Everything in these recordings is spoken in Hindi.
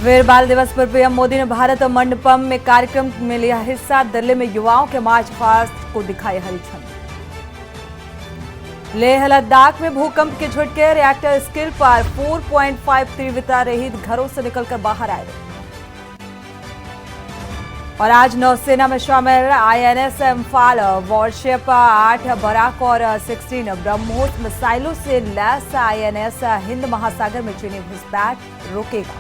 वीर बाल दिवस पर पीएम मोदी ने भारत मंडपम में कार्यक्रम में लिया हिस्सा। दिल्ली में युवाओं के मार्च पास्ट को दिखाई हरी झंडी। लेह लद्दाख में भूकंप के झटके, रिएक्टर स्किल पर 4.5 तीव्रता रहित घरों से निकलकर बाहर आए। और आज नौसेना में शामिल आईएनएस इम्फाल वॉरशिप 8 बराक और 16 ब्रह्मोस मिसाइलों से लैस आईएनएस हिंद महासागर में चीनी घुसपैठ रोकेगा।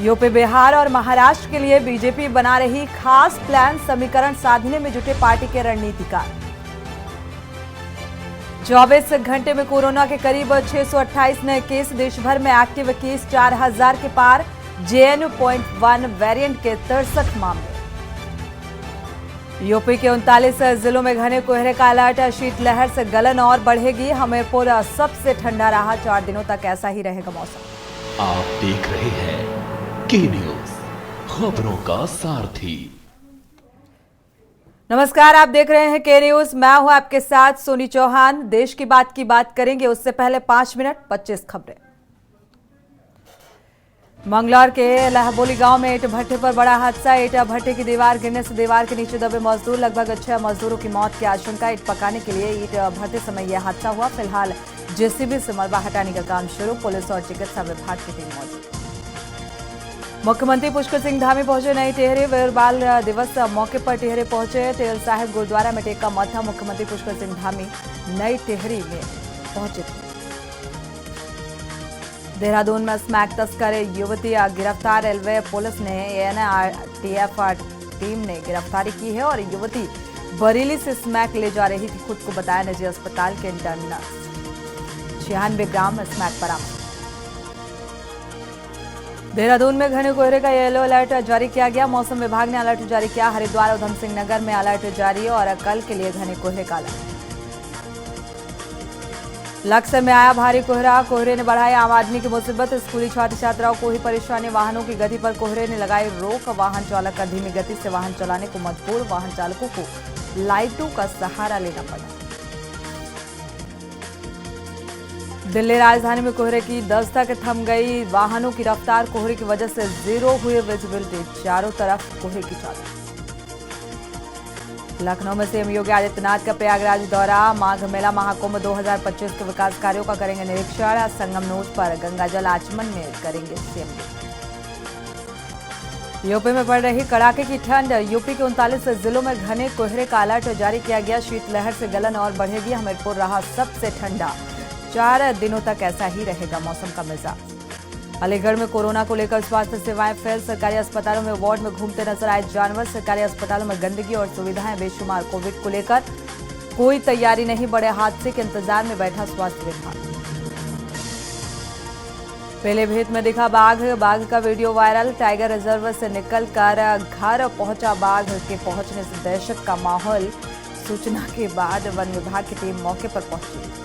यूपी, बिहार और महाराष्ट्र के लिए बीजेपी बना रही खास प्लान, समीकरण साधने में जुटे पार्टी के रणनीतिकार। 24 घंटे में कोरोना के करीब 628 नए केस, देश भर में एक्टिव केस 4000 के पार। JN.1 वेरिएंट के 63 मामले। यूपी के 39 जिलों में घने कोहरे का अलर्ट, शीतलहर से गलन और बढ़ेगी। हमीरपुर सबसे ठंडा रहा, 4 दिनों तक ऐसा ही रहेगा मौसम। आप देख रहे हैं के न्यूज, खबरों का सारथी। नमस्कार, आप देख रहे हैं के न्यूज। मैं हूं आपके साथ सोनी चौहान। देश की बात करेंगे, उससे पहले 5 मिनट 25 खबरें। मंगलौर के लहबोली गांव में ईंट भट्टे पर बड़ा हादसा। ईंट भट्टे की दीवार गिरने से दीवार के नीचे दबे मजदूर, लगभग 6 मजदूरों की मौत की आशंका। ईंट पकाने के लिए ईंट भट्टे समय यह हादसा हुआ। फिलहाल जेसीबी से मलबा हटाने का काम शुरू। पुलिस और चिकित्सा विभाग की टीम मौजूद। मुख्यमंत्री पुष्कर सिंह धामी पहुंचे नई टिहरी। वीर बाल दिवस मौके पर टिहरी पहुंचे। टेल साहिब गुरुद्वारा में टेका माथा। मुख्यमंत्री पुष्कर सिंह धामी नई टिहरी में पहुंचे थे। देहरादून में स्मैक तस्कर युवती गिरफ्तार। रेलवे पुलिस ने एनआईटीएफ टीम ने गिरफ्तारी की है और युवती बरेली से स्मैक ले जा रही थी। खुद को बताया निजी अस्पताल के इंटर्न नर्स। 96 ग्राम स्मैक बरामद। देहरादून में घने कोहरे का येलो अलर्ट जारी किया गया। मौसम विभाग ने अलर्ट जारी किया। हरिद्वार, उधम सिंह नगर में अलर्ट जारी और कल के लिए घने कोहरे का अलर्ट। लक्ष्य में आया भारी कोहरा, कोहरे ने बढ़ाई आम आदमी की मुसीबत। स्कूली छात्र छात्राओं को ही परेशानी। वाहनों की गति पर कोहरे ने लगाई रोक। वाहन चालक का धीमी गति से वाहन चलाने को मजबूर। वाहन चालकों को लाइटों का सहारा लेना पड़ा। दिल्ली राजधानी में कोहरे की दस्तक थम गई। वाहनों की रफ्तार कोहरे की वजह से जीरो हुई विजिबिलिटी। चारों तरफ कोहरे की चादर। लखनऊ में सीएम योगी आदित्यनाथ का प्रयागराज दौरा। माघ मेला महाकुंभ 2025 के विकास कार्यों का करेंगे निरीक्षण। संगम नोट पर गंगाजल आचमन में करेंगे सीएम। यूपी में पड़ रही कड़ाके की ठंड। यूपी के 39 जिलों में घने कोहरे का अलर्ट जारी किया गया। शीतलहर से गलन और बढ़ेगी। हमीरपुर रहा सबसे ठंडा, 4 दिनों तक ऐसा ही रहेगा मौसम का मिजाज। अलीगढ़ में कोरोना को लेकर स्वास्थ्य सेवाएं फेल। सरकारी अस्पतालों में वार्ड में घूमते नजर आए जानवर। सरकारी अस्पतालों में गंदगी और सुविधाएं बेशुमार। कोविड को लेकर कोई तैयारी नहीं, बड़े हादसे के इंतजार में बैठा स्वास्थ्य विभाग। पीलीभीत में दिखा बाघ का वीडियो वायरल। टाइगर रिजर्व से निकलकर घर पहुंचा बाघ के पहुंचने से दहशत का माहौल। सूचना के बाद वन विभाग की टीम मौके पर पहुंची।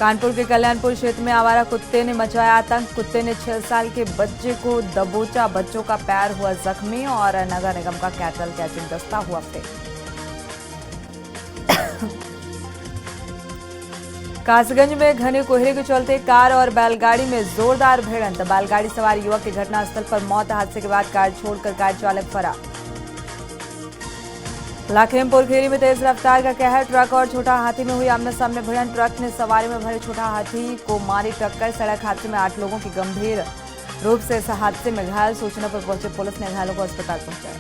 कानपुर के कल्याणपुर क्षेत्र में आवारा कुत्ते ने मचाया आतंक। कुत्ते ने 6 साल के बच्चे को दबोचा। बच्चों का पैर हुआ जख्मी और नगर निगम का कैटल कैचिंग दस्ता हुआ फेल। कासगंज में घने कोहरे के चलते कार और बैलगाड़ी में जोरदार भिड़ंत। बैलगाड़ी सवार युवक की घटनास्थल पर मौत। हादसे के बाद कार छोड़कर कार चालक फरार। लखीमपुर खीरी में तेज रफ्तार का कहर। ट्रक और छोटा हाथी में हुई आमने सामने भिड़ंत। ट्रक ने सवारी में भरे छोटा हाथी को मारी टक्कर। सड़क हादसे में 8 लोगों की गंभीर रूप से इस हादसे में घायल। सूचना पर पहुंचे पुलिस ने घायलों को अस्पताल पहुंचाया।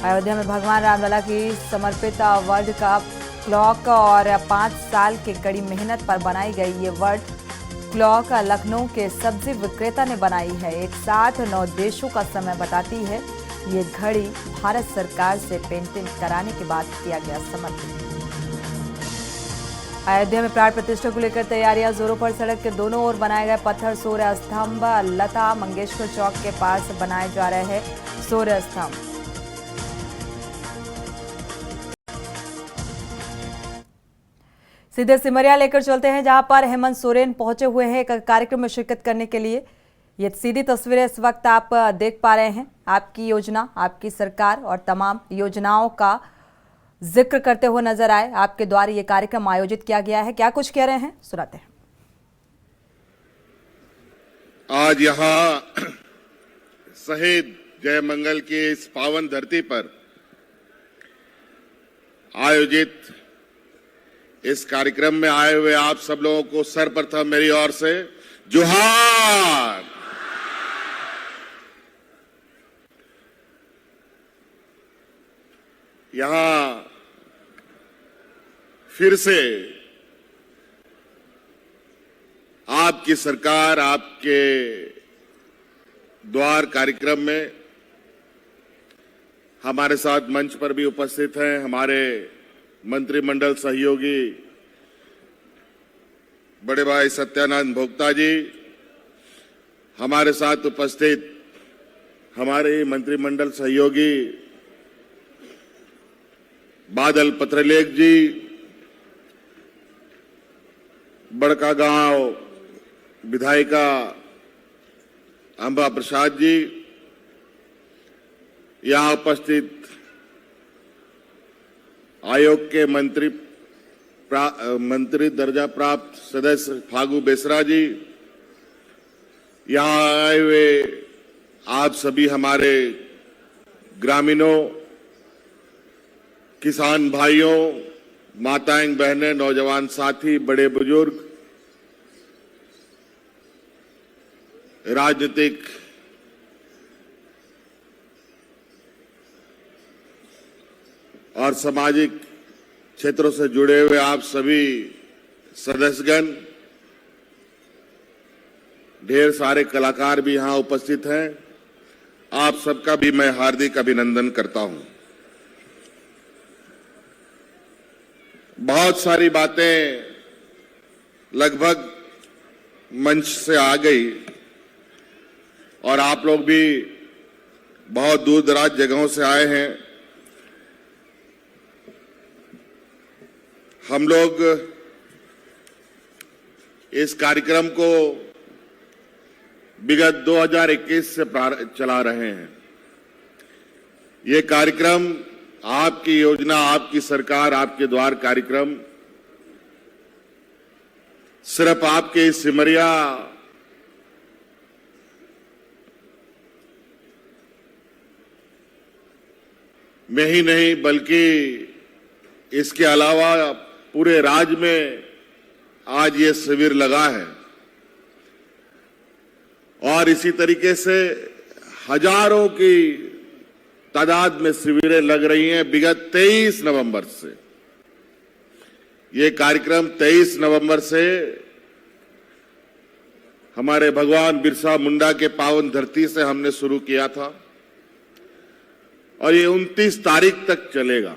अयोध्या में भगवान रामलला की समर्पित वर्ल्ड कप क्लॉक और 5 साल की कड़ी मेहनत पर बनाई गई ये वर्ल्ड क्लॉक लखनऊ के सब्जी विक्रेता ने बनाई है। एक साथ 9 देशों का समय बताती है। ये घड़ी भारत सरकार से पेटेंट कराने के बाद किया गया समर्पित। अयोध्या में प्राण प्रतिष्ठा को लेकर तैयारियां जोरों पर। सड़क के दोनों ओर बनाए गए पत्थर सूर्य स्तंभ। लता मंगेशकर चौक के पास बनाए जा रहे हैं सूर्य स्तंभ। सीधे सिमरिया लेकर चलते हैं, जहां पर हेमंत सोरेन पहुंचे हुए हैं एक कार्यक्रम में शिरकत करने के लिए। ये सीधी तस्वीरें इस वक्त आप देख पा रहे हैं। आपकी योजना, आपकी सरकार और तमाम योजनाओं का जिक्र करते हुए नजर आए। आपके द्वारा ये कार्यक्रम आयोजित किया गया है। क्या कुछ कह रहे हैं, सुनाते हैं। आज यहाँ शहीद जयमंगल की इस पावन धरती पर आयोजित इस कार्यक्रम में आए हुए आप सब लोगों को सर्वप्रथम मेरी ओर से जोहार। यहाँ फिर से आपकी सरकार आपके द्वार कार्यक्रम में हमारे साथ मंच पर भी उपस्थित हैं हमारे मंत्रिमंडल सहयोगी बड़े भाई सत्यानंद भोक्ता जी, हमारे साथ उपस्थित हमारे मंत्रिमंडल सहयोगी बादल पत्रलेख जी, बड़का गांव विधायिका अंबा प्रसाद जी, यहाँ उपस्थित आयोग के मंत्री दर्जा प्राप्त सदस्य फागू बेसरा जी, यहाँ आए हुए आप सभी हमारे ग्रामीणों, किसान भाइयों, माताएं बहनें, नौजवान साथी, बड़े बुजुर्ग, राजनीतिक और सामाजिक क्षेत्रों से जुड़े हुए आप सभी सदस्यगण, ढेर सारे कलाकार भी यहां उपस्थित हैं। आप सबका भी मैं हार्दिक अभिनंदन करता हूं। बहुत सारी बातें लगभग मंच से आ गई और आप लोग भी बहुत दूर दराज जगहों से आए हैं। हम लोग इस कार्यक्रम को विगत 2021 से चला रहे हैं। ये कार्यक्रम आपकी योजना, आपकी सरकार, आपके द्वार कार्यक्रम सिर्फ आपके सिमरिया में ही नहीं बल्कि इसके अलावा पूरे राज्य में आज ये शिविर लगा है और इसी तरीके से हजारों की तादाद में शिविरें लग रही हैं। विगत 23 नवंबर से ये कार्यक्रम 23 नवंबर से हमारे भगवान बिरसा मुंडा के पावन धरती से हमने शुरू किया था और ये 29 तारीख तक चलेगा।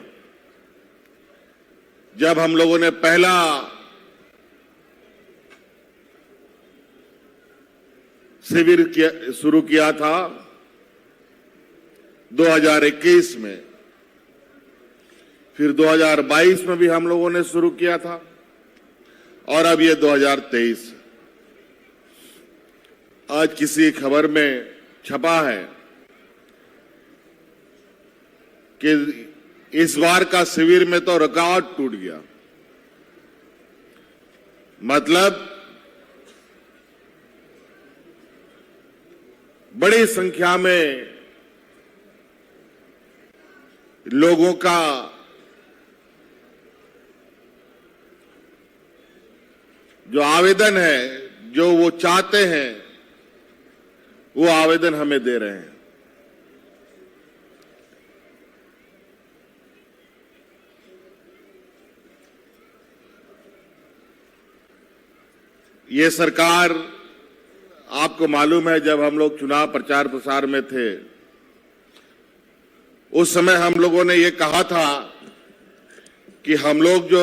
जब हम लोगों ने पहला शिविर शुरू किया था 2021 में, फिर 2022 में भी हम लोगों ने शुरू किया था और अब ये 2023। आज किसी खबर में छपा है कि इस बार का शिविर में तो रिकॉर्ड टूट गया। मतलब बड़ी संख्या में लोगों का जो आवेदन है, जो वो चाहते हैं, वो आवेदन हमें दे रहे हैं। ये सरकार, आपको मालूम है, जब हम लोग चुनाव प्रचार प्रसार में थे उस समय हम लोगों ने ये कहा था कि हम लोग जो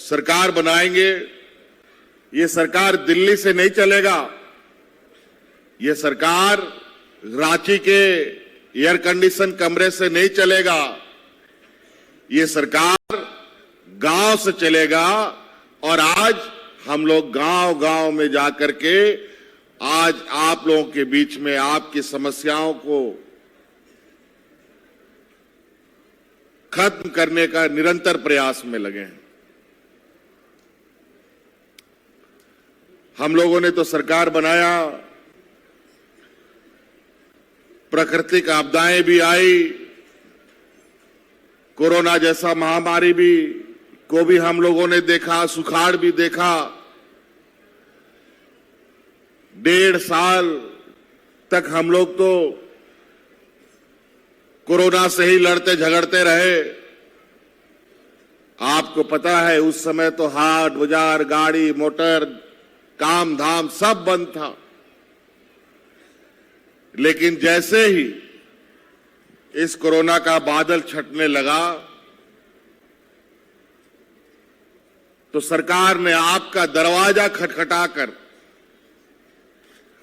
सरकार बनाएंगे, ये सरकार दिल्ली से नहीं चलेगा। ये सरकार रांची के एयर कंडीशन कमरे से नहीं चलेगा। ये सरकार गांव से चलेगा। और आज हम लोग गांव-गांव में जाकर के आज आप लोगों के बीच में आपकी समस्याओं को खत्म करने का निरंतर प्रयास में लगे हैं। हम लोगों ने तो सरकार बनाया प्राकृतिक आपदाएं भी आई, कोरोना जैसा महामारी को भी हम लोगों ने देखा, सुखाड़ भी देखा। 1.5 साल तक हम लोग तो कोरोना से ही लड़ते झगड़ते रहे। आपको पता है उस समय तो हाट बाजार, गाड़ी मोटर, काम धाम सब बंद था। लेकिन जैसे ही इस कोरोना का बादल छटने लगा तो सरकार ने आपका दरवाजा खटखटाकर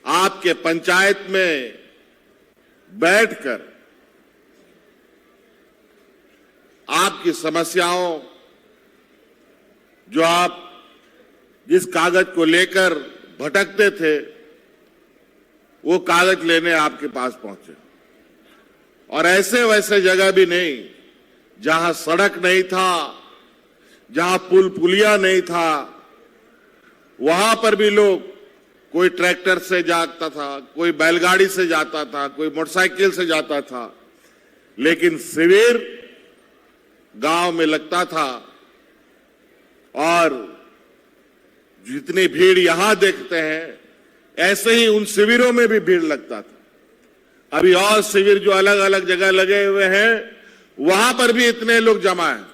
आपके पंचायत में बैठकर आपकी समस्याओं, जो आप जिस कागज को लेकर भटकते थे, वो कागज लेने आपके पास पहुंचे। और ऐसे वैसे जगह भी नहीं जहां सड़क नहीं था, जहां पुल पुलिया नहीं था, वहां पर भी लोग, कोई ट्रैक्टर से जाता था, कोई बैलगाड़ी से जाता था, कोई मोटरसाइकिल से जाता था, लेकिन शिविर गांव में लगता था। और जितनी भीड़ यहां देखते हैं, ऐसे ही उन शिविरों में भी भीड़ लगता था। अभी और शिविर जो अलग अलग जगह लगे हुए हैं, वहां पर भी इतने लोग जमा हैं।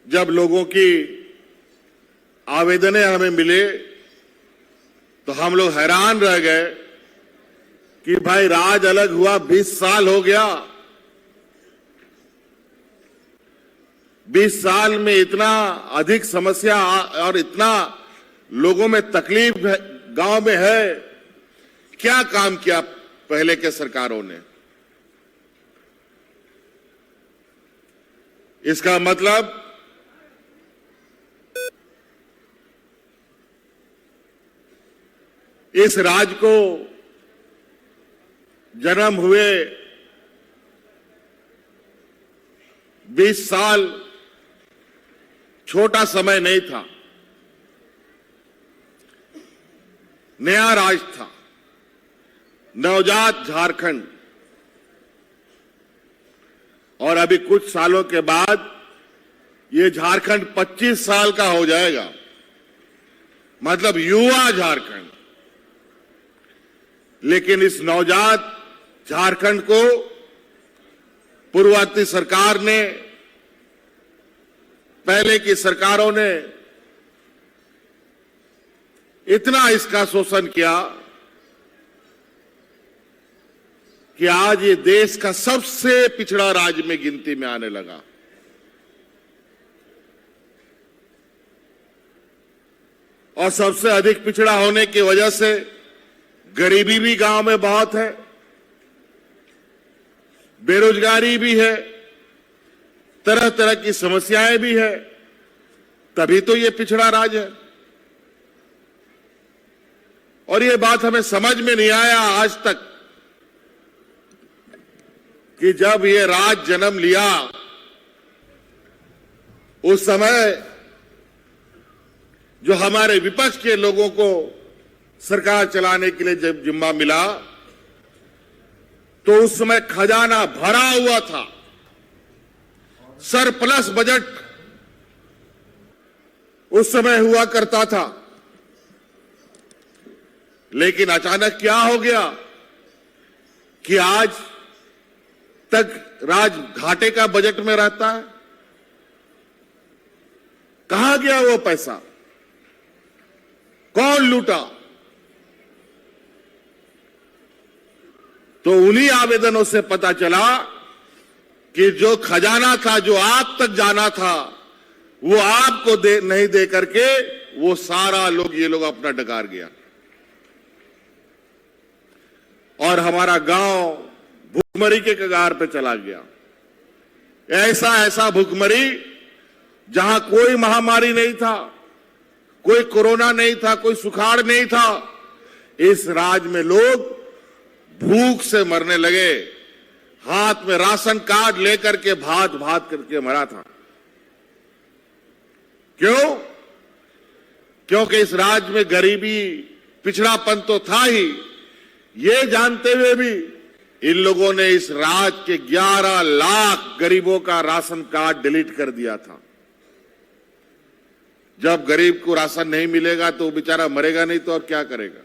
जब लोगों की आवेदनें हमें मिले तो हम लोग हैरान रह गए कि भाई राज अलग हुआ 20 साल हो गया। 20 साल में इतना अधिक समस्या और इतना लोगों में तकलीफ गांव में है। क्या काम किया पहले के सरकारों ने? इसका मतलब इस राज्य को जन्म हुए 20 साल छोटा समय नहीं था, नया राज्य था, नवजात झारखंड। और अभी कुछ सालों के बाद ये झारखंड 25 साल का हो जाएगा, मतलब युवा झारखंड। लेकिन इस नवजात झारखंड को पूर्ववर्ती सरकार ने, पहले की सरकारों ने इतना इसका शोषण किया कि आज ये देश का सबसे पिछड़ा राज्य में गिनती में आने लगा। और सबसे अधिक पिछड़ा होने की वजह से गरीबी भी गांव में बहुत है, बेरोजगारी भी है, तरह तरह की समस्याएं भी है, तभी तो ये पिछड़ा राज्य है। और ये बात हमें समझ में नहीं आया आज तक कि जब ये राज्य जन्म लिया उस समय जो हमारे विपक्ष के लोगों को सरकार चलाने के लिए जब जिम्मा मिला तो उस समय खजाना भरा हुआ था, सरप्लस बजट उस समय हुआ करता था। लेकिन अचानक क्या हो गया कि आज तक राज्य घाटे का बजट में रहता है। कहां गया वो पैसा? कौन लूटा? तो उन्हीं आवेदनों से पता चला कि जो खजाना था, जो आप तक जाना था, वो आपको नहीं दे करके वो सारा ये लोग अपना डकार गया। और हमारा गांव भूखमरी के कगार पे चला गया। ऐसा भूखमरी जहां कोई महामारी नहीं था, कोई कोरोना नहीं था, कोई सुखाड़ नहीं था, इस राज्य में लोग भूख से मरने लगे। हाथ में राशन कार्ड लेकर के भात करके मरा था। क्यों? क्योंकि इस राज्य में गरीबी, पिछड़ापन तो था ही। ये जानते हुए भी इन लोगों ने इस राज्य के 11 लाख गरीबों का राशन कार्ड डिलीट कर दिया था। जब गरीब को राशन नहीं मिलेगा तो वो बेचारा मरेगा नहीं तो और क्या करेगा।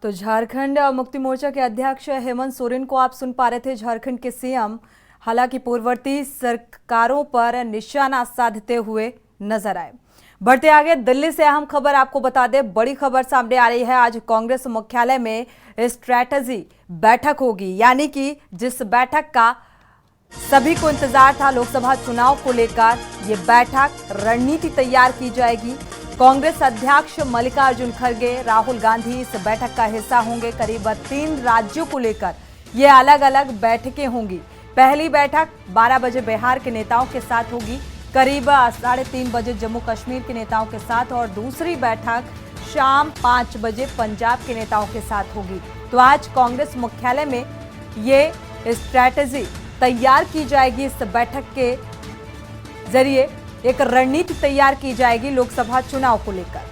तो झारखंड मुक्ति मोर्चा के अध्यक्ष हेमंत सोरेन को आप सुन पा रहे थे। झारखंड के सीएम हालांकि पूर्ववर्ती सरकारों पर निशाना साधते हुए नजर आए। बढ़ते आगे दिल्ली से अहम खबर आपको बता दें, बड़ी खबर सामने आ रही है। आज कांग्रेस मुख्यालय में स्ट्रैटेजी बैठक होगी, यानी कि जिस बैठक का सभी को इंतजार था, लोकसभा चुनाव को लेकर ये बैठक रणनीति तैयार की जाएगी। कांग्रेस अध्यक्ष मल्लिकार्जुन खड़गे, राहुल गांधी इस बैठक का हिस्सा होंगे। करीब 3 राज्यों को लेकर ये अलग अलग बैठकें होंगी। पहली बैठक 12 बजे बिहार के नेताओं के साथ होगी, करीब 3:30 बजे जम्मू कश्मीर के नेताओं के साथ, और दूसरी बैठक शाम 5 बजे पंजाब के नेताओं के साथ होगी। तो आज कांग्रेस मुख्यालय में ये स्ट्रैटेजी तैयार की जाएगी। इस बैठक के जरिए एक रणनीति तैयार की जाएगी लोकसभा चुनाव को लेकर,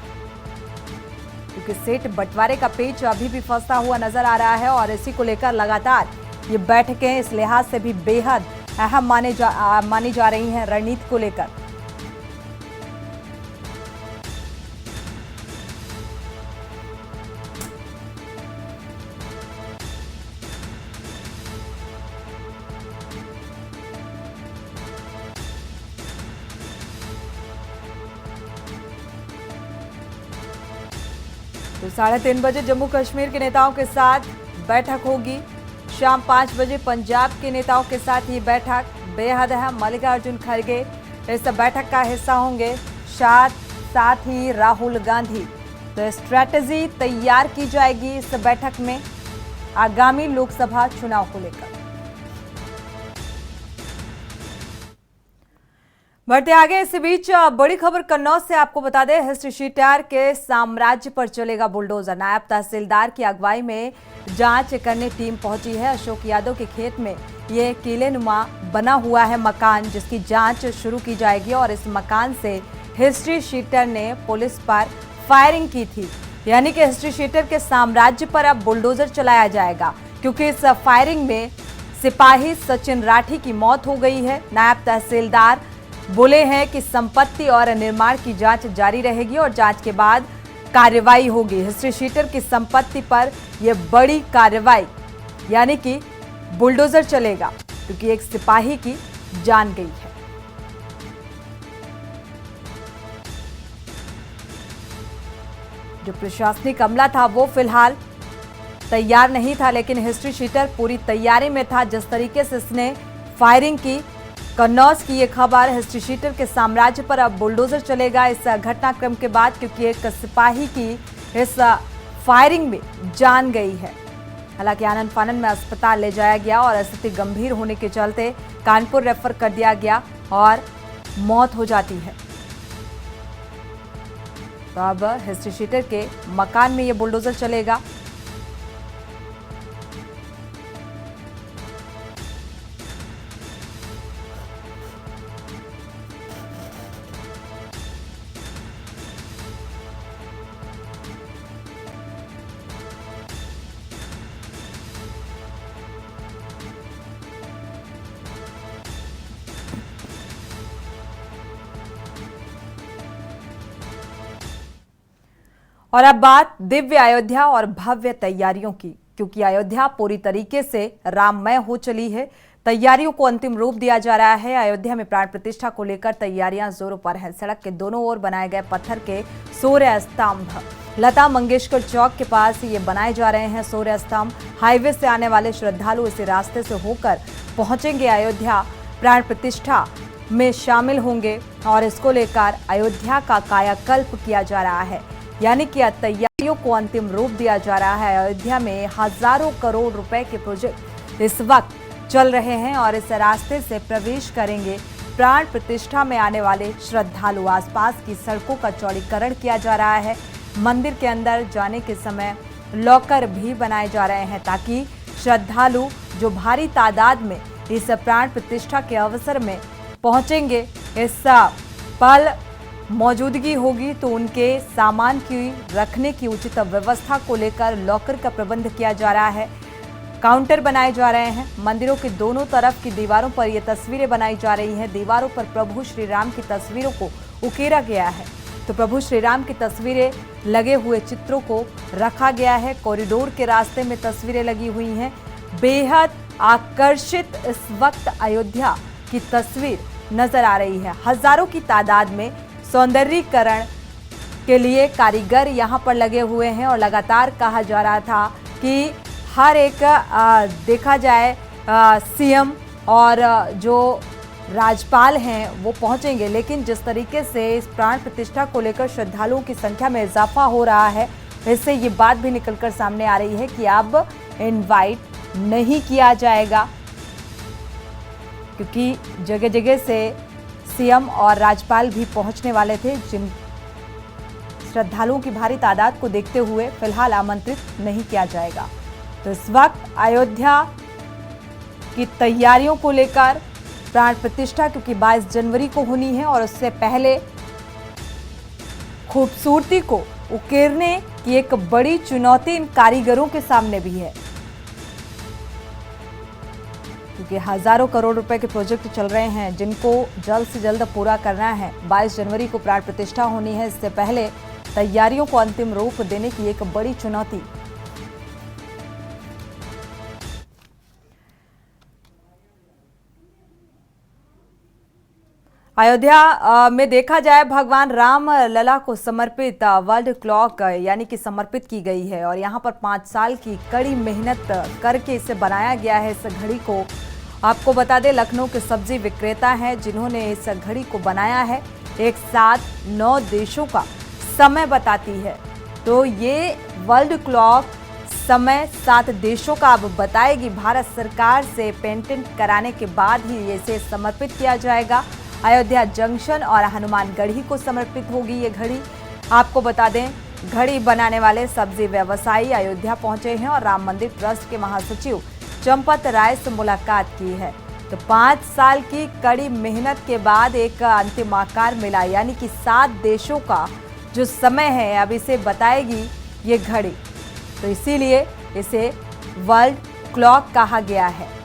क्योंकि सीट बंटवारे का पेच अभी भी फंसा हुआ नजर आ रहा है और इसी को लेकर लगातार ये बैठकें इस लिहाज से भी बेहद अहम मानी जा रही हैं रणनीति को लेकर। तो 3:30 बजे जम्मू कश्मीर के नेताओं के साथ बैठक होगी। शाम 5 बजे पंजाब के नेताओं के साथ ये बैठक बेहद अहम। मल्लिकार्जुन खड़गे इस बैठक का हिस्सा होंगे, साथ ही राहुल गांधी। तो स्ट्रैटेजी तैयार की जाएगी इस बैठक में आगामी लोकसभा चुनाव को लेकर। बढ़ते आगे, इस बीच बड़ी खबर कन्नौज से आपको बता दें, हिस्ट्री शीटर के साम्राज्य पर चलेगा बुलडोजर। नायब तहसीलदार की अगुवाई में जांच करने टीम पहुंची है। अशोक यादव के खेत में ये किलेनुमा बना हुआ है मकान, जिसकी जांच शुरू की जाएगी। और इस मकान से हिस्ट्री शीटर ने पुलिस पर फायरिंग की थी, यानी कि हिस्ट्री शीटर के साम्राज्य पर अब बुलडोजर चलाया जाएगा, क्योंकि इस फायरिंग में सिपाही सचिन राठी की मौत हो गई है। नायब तहसीलदार बोले हैं कि संपत्ति और निर्माण की जांच जारी रहेगी और जांच के बाद कार्रवाई होगी। हिस्ट्री शीटर की संपत्ति पर यह बड़ी कार्रवाई, यानी कि बुलडोजर चलेगा, क्योंकि एक सिपाही की जान गई है। जो प्रशासनिक अमला था वो फिलहाल तैयार नहीं था, लेकिन हिस्ट्री शीटर पूरी तैयारी में था। जिस तरीके से इसने फायरिंग की, कन्नौज की ये खबर, हिस्ट्री शीटर के साम्राज्य पर अब बुलडोजर चलेगा इस घटनाक्रम के बाद, क्योंकि एक सिपाही की इस फायरिंग में जान गई है। हालांकि आनंद फानन में अस्पताल ले जाया गया और स्थिति गंभीर होने के चलते कानपुर रेफर कर दिया गया और मौत हो जाती है। तो अब हिस्ट्री शीटर के मकान में ये बुलडोजर चलेगा। और अब बात दिव्य अयोध्या और भव्य तैयारियों की, क्योंकि अयोध्या पूरी तरीके से राममय हो चली है। तैयारियों को अंतिम रूप दिया जा रहा है। अयोध्या में प्राण प्रतिष्ठा को लेकर तैयारियां जोरों पर हैं। सड़क के दोनों ओर बनाए गए पत्थर के सूर्य स्तंभ, लता मंगेशकर चौक के पास ये बनाए जा रहे हैं सूर्य स्तंभ। हाईवे से आने वाले श्रद्धालु इसी रास्ते से होकर पहुंचेंगे अयोध्या, प्राण प्रतिष्ठा में शामिल होंगे और इसको लेकर अयोध्या का कायाकल्प किया जा रहा है, यानी कि तैयारियों को अंतिम रूप दिया जा रहा है। अयोध्या में हजारों करोड़ रुपए के प्रोजेक्ट इस वक्त चल रहे हैं और इस रास्ते से प्रवेश करेंगे प्राण प्रतिष्ठा में आने वाले श्रद्धालु। आसपास की सड़कों का चौड़ीकरण किया जा रहा है। मंदिर के अंदर जाने के समय लॉकर भी बनाए जा रहे हैं, ताकि श्रद्धालु जो भारी तादाद में इस प्राण प्रतिष्ठा के अवसर में पहुंचेंगे। इस पल मौजूदगी होगी तो उनके सामान की रखने की उचित व्यवस्था को लेकर लॉकर का प्रबंध किया जा रहा है। काउंटर बनाए जा रहे हैं। मंदिरों के दोनों तरफ की दीवारों पर ये तस्वीरें बनाई जा रही हैं। दीवारों पर प्रभु श्री राम की तस्वीरों को उकेरा गया है, तो प्रभु श्री राम की तस्वीरें लगे हुए चित्रों को रखा गया है। कॉरिडोर के रास्ते में तस्वीरें लगी हुई हैं। बेहद आकर्षित इस वक्त अयोध्या की तस्वीर नजर आ रही है। हजारों की तादाद में सौंदर्यीकरण के लिए कारीगर यहाँ पर लगे हुए हैं और लगातार कहा जा रहा था कि हर एक देखा जाए सीएम और जो राज्यपाल हैं वो पहुंचेंगे, लेकिन जिस तरीके से इस प्राण प्रतिष्ठा को लेकर श्रद्धालुओं की संख्या में इजाफा हो रहा है, इससे ये बात भी निकलकर सामने आ रही है कि अब इनवाइट नहीं किया जाएगा, क्योंकि जगह जगह से सीएम और राज्यपाल भी पहुंचने वाले थे, जिन श्रद्धालुओं की भारी तादाद को देखते हुए फिलहाल आमंत्रित नहीं किया जाएगा। तो इस वक्त अयोध्या की तैयारियों को लेकर प्राण प्रतिष्ठा क्योंकि 22 जनवरी को होनी है और उससे पहले खूबसूरती को उकेरने की एक बड़ी चुनौती इन कारीगरों के सामने भी है, क्योंकि हजारों करोड़ रुपए के प्रोजेक्ट चल रहे हैं जिनको जल्द से जल्द पूरा करना है। 22 जनवरी को प्राण प्रतिष्ठा होनी है, इससे पहले तैयारियों को अंतिम रूप देने की एक बड़ी चुनौती। अयोध्या में देखा जाए भगवान राम लला को समर्पित वर्ल्ड क्लॉक यानी कि समर्पित की गई है और यहाँ पर 5 साल की कड़ी मेहनत करके इसे बनाया गया है। इस घड़ी को आपको बता दें, लखनऊ के सब्जी विक्रेता हैं जिन्होंने इस घड़ी को बनाया है। एक साथ 9 देशों का समय बताती है, तो ये वर्ल्ड क्लॉक समय 7 देशों का अब बताएगी। भारत सरकार से पेटेंट कराने के बाद ही इसे समर्पित किया जाएगा। अयोध्या जंक्शन और हनुमानगढ़ी को समर्पित होगी ये घड़ी। आपको बता दें, घड़ी बनाने वाले सब्जी व्यवसायी अयोध्या पहुंचे हैं और राम मंदिर ट्रस्ट के महासचिव चंपत राय से मुलाकात की है। तो 5 साल की कड़ी मेहनत के बाद एक अंतिम आकार मिला, यानी कि 7 देशों का जो समय है अब इसे बताएगी ये घड़ी। तो इसीलिए इसे वर्ल्ड क्लॉक कहा गया है,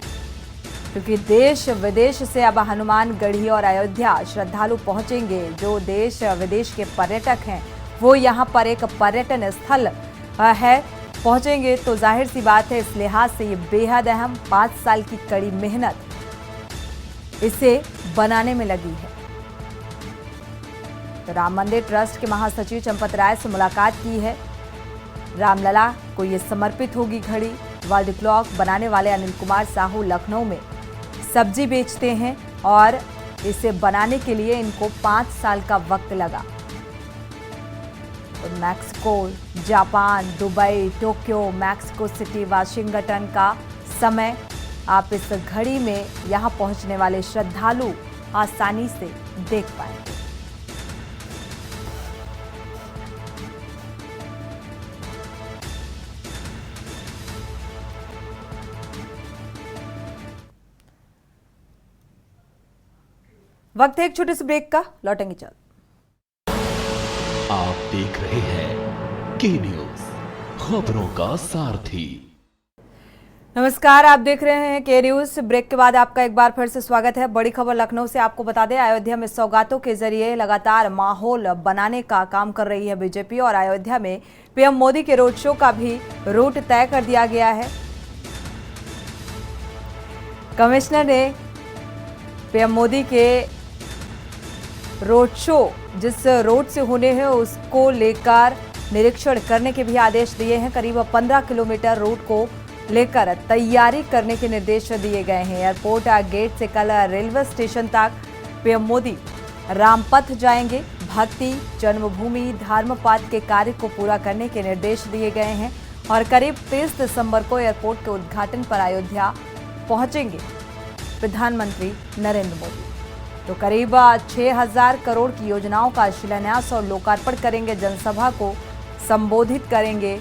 क्योंकि देश विदेश से अब हनुमानगढ़ी और अयोध्या श्रद्धालु पहुंचेंगे। जो देश विदेश के पर्यटक हैं वो यहाँ पर एक पर्यटन स्थल है पहुंचेंगे, तो जाहिर सी बात है इस लिहाज से ये बेहद अहम 5 साल की कड़ी मेहनत इसे बनाने में लगी है। तो राम मंदिर ट्रस्ट के महासचिव चंपत राय से मुलाकात की है। रामलला को ये समर्पित होगी घड़ी। वर्ल्ड क्लॉक बनाने वाले अनिल कुमार साहू लखनऊ में सब्जी बेचते हैं और इसे बनाने के लिए इनको 5 साल का वक्त लगा। तो Mexico, Japan, Dubai, Tokyo, Mexico city, Washington का समय आप इस घड़ी में यहां पहुंचने वाले श्रद्धालु आसानी से देख पाएंगे। वक्त है एक छोटे से ब्रेक का, लौटेंगे जल्द। आप देख रहे हैं के न्यूज, खबरों का सारथी। नमस्कार, आप देख रहे हैं के न्यूज। ब्रेक के बाद आपका एक बार फिर से स्वागत है। बड़ी खबर लखनऊ से आपको बता दें, अयोध्या में सौगातों के जरिए लगातार माहौल बनाने का काम कर रही है बीजेपी और अयोध्या में पीएम मोदी के रोड शो का भी रूट तय कर दिया गया है। कमिश्नर ने पीएम मोदी के रोड शो जिस रोड से होने हैं उसको लेकर निरीक्षण करने के भी आदेश दिए हैं। करीब 15 किलोमीटर रोड को लेकर तैयारी करने के निर्देश दिए गए हैं। एयरपोर्ट गेट से कल रेलवे स्टेशन तक पीएम मोदी रामपथ जाएंगे। भक्ति, जन्मभूमि, धर्मपथ के कार्य को पूरा करने के निर्देश दिए गए हैं और करीब 30 दिसंबर को एयरपोर्ट के उद्घाटन पर अयोध्या पहुंचेंगे प्रधानमंत्री नरेंद्र मोदी। तो करीब 6000 करोड़ की योजनाओं का शिलान्यास और लोकार्पण करेंगे। जनसभा को संबोधित करेंगे